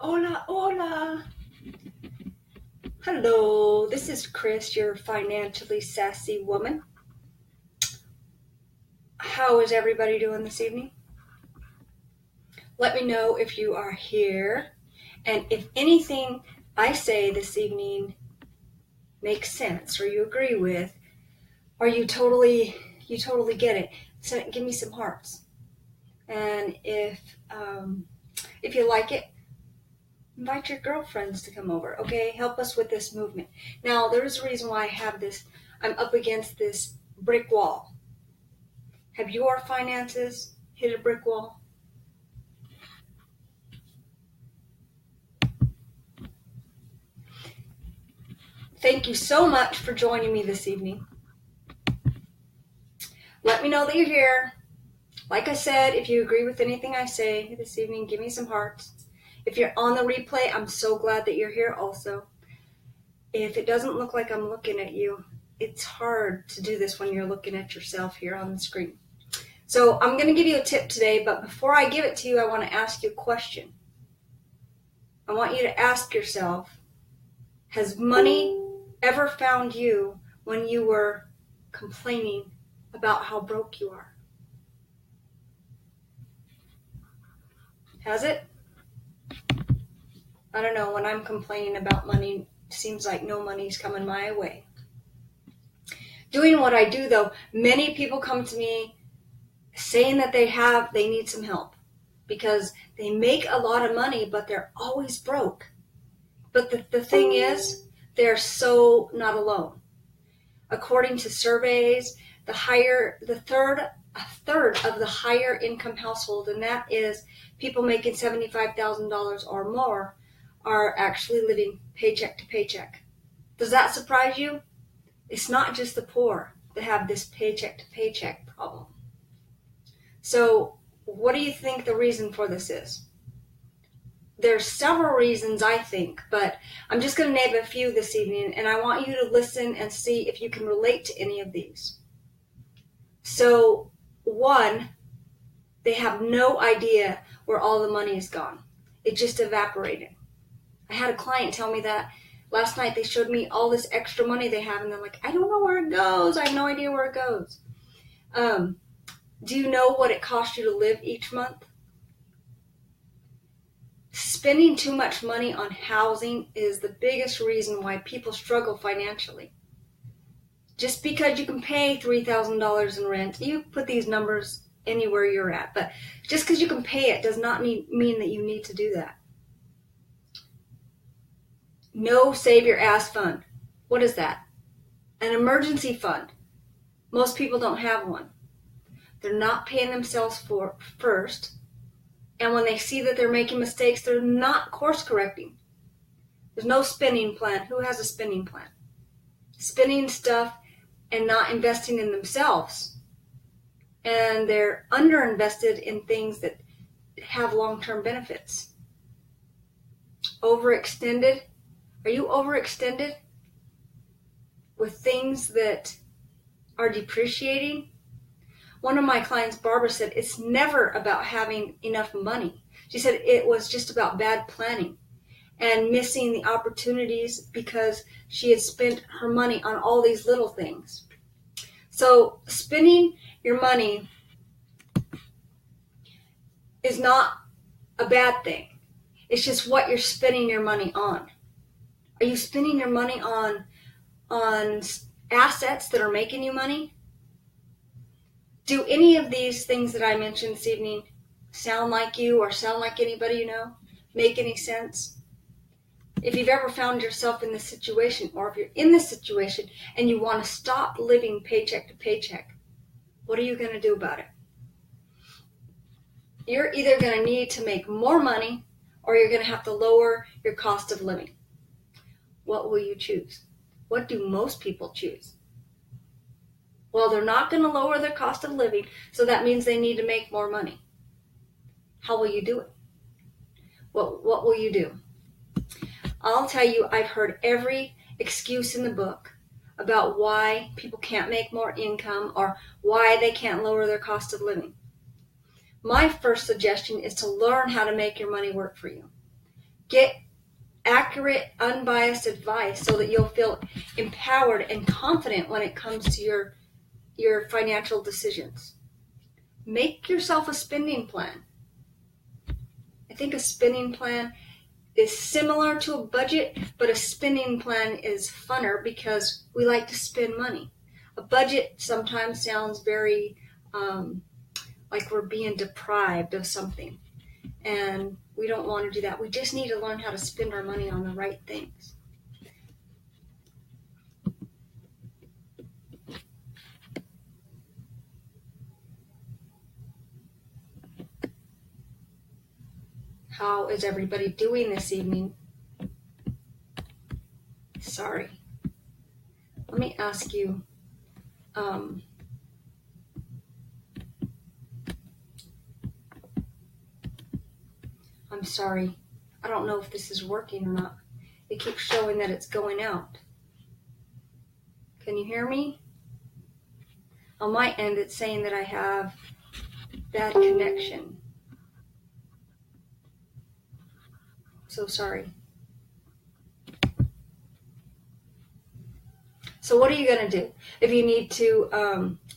Hola, hola. Hello, this is Chris, your financially sassy woman. How is everybody doing this evening? Let me know if you are here and if anything I say this evening makes sense or you agree with or you totally get it. So give me some hearts. And if you like it, invite your girlfriends to come over, okay? Help us with this movement. Now, there's a reason why I have this. I'm up against this brick wall. Have your finances hit a brick wall? Thank you so much for joining me this evening. Let me know that you're here. Like I said, if you agree with anything I say this evening, give me some hearts. If you're on the replay, I'm so glad that you're here also. If it doesn't look like I'm looking at you, it's hard to do this when you're looking at yourself here on the screen. So I'm going to give you a tip today, but before I give it to you, I want to ask you a question. I want you to ask yourself, has money ever found you when you were complaining about how broke you are? Has it? I don't know, when I'm complaining about money, it seems like no money's coming my way. Doing what I do though, many people come to me saying that they need some help because they make a lot of money, but they're always broke. But the thing is, they're so not alone. According to surveys, a third of the higher income household, and that is people making $75,000 or more, are actually living paycheck to paycheck. Does that surprise you? It's not just the poor that have this paycheck to paycheck problem. So what do you think the reason for this is? There's several reasons, I think, but I'm just going to name a few this evening, and I want you to listen and see if you can relate to any of these. So, one, they have no idea where all the money is gone. It just evaporated. I had a client tell me that last night. They showed me all this extra money they have, and they're like, I don't know where it goes. I have no idea where it goes. Do you know what it costs you to live each month? Spending too much money on housing is the biggest reason why people struggle financially. Just because you can pay $3,000 in rent, you put these numbers anywhere you're at, but just because you can pay it does not mean that you need to do that. No save your ass fund. What is that? An emergency fund. Most people don't have one. They're not paying themselves for first. And when they see that they're making mistakes, they're not course correcting. There's no spending plan. Who has a spending plan? Spending stuff and not investing in themselves. And they're underinvested in things that have long-term benefits. Overextended. Are you overextended with things that are depreciating? One of my clients, Barbara, said it's never about having enough money. She said it was just about bad planning and missing the opportunities because she had spent her money on all these little things. So spending your money is not a bad thing. It's just what you're spending your money on. Are you spending your money on assets that are making you money? Do any of these things that I mentioned this evening sound like you or sound like anybody you know? Make any sense? If you've ever found yourself in this situation, or if you're in this situation and you want to stop living paycheck to paycheck, what are you going to do about it? You're either going to need to make more money or you're going to have to lower your cost of living. What will you choose? What do most people choose? Well, they're not going to lower their cost of living, so that means they need to make more money. How will you do it? What will you do? I'll tell you, I've heard every excuse in the book about why people can't make more income or why they can't lower their cost of living. My first suggestion is to learn how to make your money work for you. Get accurate, unbiased advice so that you'll feel empowered and confident when it comes to your financial decisions. Make yourself a spending plan. I think a spending plan is similar to a budget, but a spending plan is funner because we like to spend money. A budget sometimes sounds very like we're being deprived of something, and we don't want to do that. We just need to learn how to spend our money on the right things. How is everybody doing this evening? Sorry. Let me ask you, I'm sorry. I don't know if this is working or not. It keeps showing that it's going out. Can you hear me? On my end, it's saying that I have bad connection. So sorry. So what are you going to do if you need to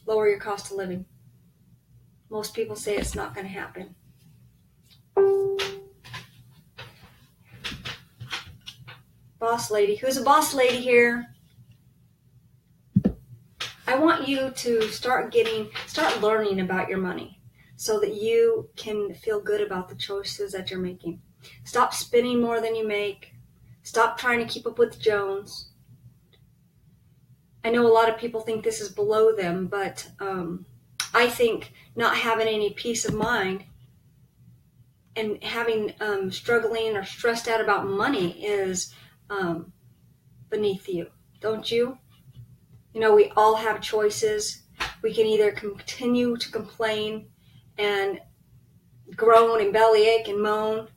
lower your cost of living? Most people say it's not going to happen. Boss lady. Who's a boss lady here? I want you to start learning about your money so that you can feel good about the choices that you're making. Stop spending more than you make. Stop trying to keep up with Jones. I know a lot of people think this is below them, but I think not having any peace of mind and having struggling or stressed out about money is beneath you. Don't you? You know, we all have choices. We can either continue to complain and groan and bellyache and moan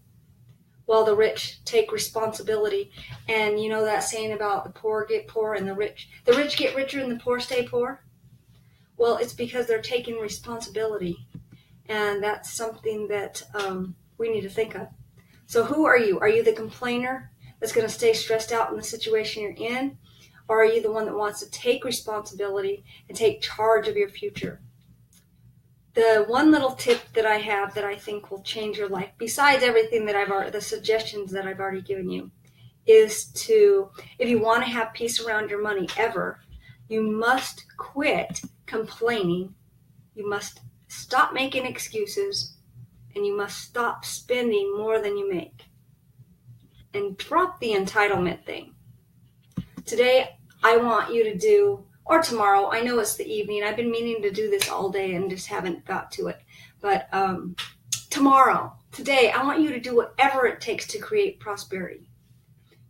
while the rich take responsibility. And you know that saying about the poor get poor and the rich get richer and the poor stay poor? Well, it's because they're taking responsibility. And that's something that we need to think of. So who are you? Are you the complainer that's going to stay stressed out in the situation you're in? Or are you the one that wants to take responsibility and take charge of your future? The one little tip that I have that I think will change your life, besides everything that the suggestions that I've already given you, is to, if you want to have peace around your money ever, you must quit complaining. You must stop making excuses, and you must stop spending more than you make. And drop the entitlement thing. Today, I want you to do, or tomorrow, I know it's the evening. I've been meaning to do this all day and just haven't got to it. But today, I want you to do whatever it takes to create prosperity.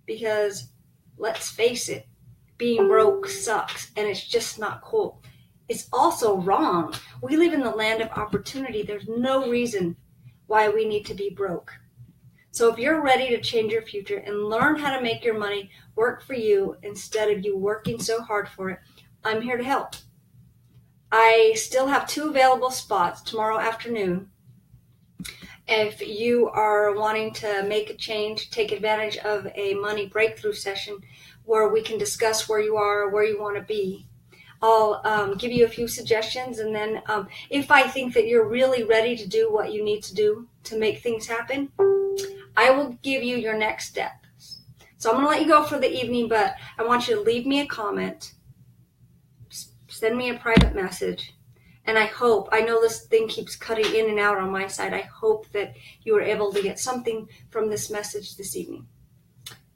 Because let's face it, being broke sucks and it's just not cool. It's also wrong. We live in the land of opportunity. There's no reason why we need to be broke. So if you're ready to change your future and learn how to make your money work for you instead of you working so hard for it, I'm here to help. I still have 2 available spots tomorrow afternoon. If you are wanting to make a change, take advantage of a money breakthrough session where we can discuss where you are, where you want to be. I'll give you a few suggestions, and then if I think that you're really ready to do what you need to do to make things happen, I will give you your next steps. So I'm going to let you go for the evening, but I want you to leave me a comment, send me a private message, and I know this thing keeps cutting in and out on my side. I hope that you were able to get something from this message this evening.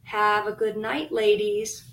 Have a good night, ladies.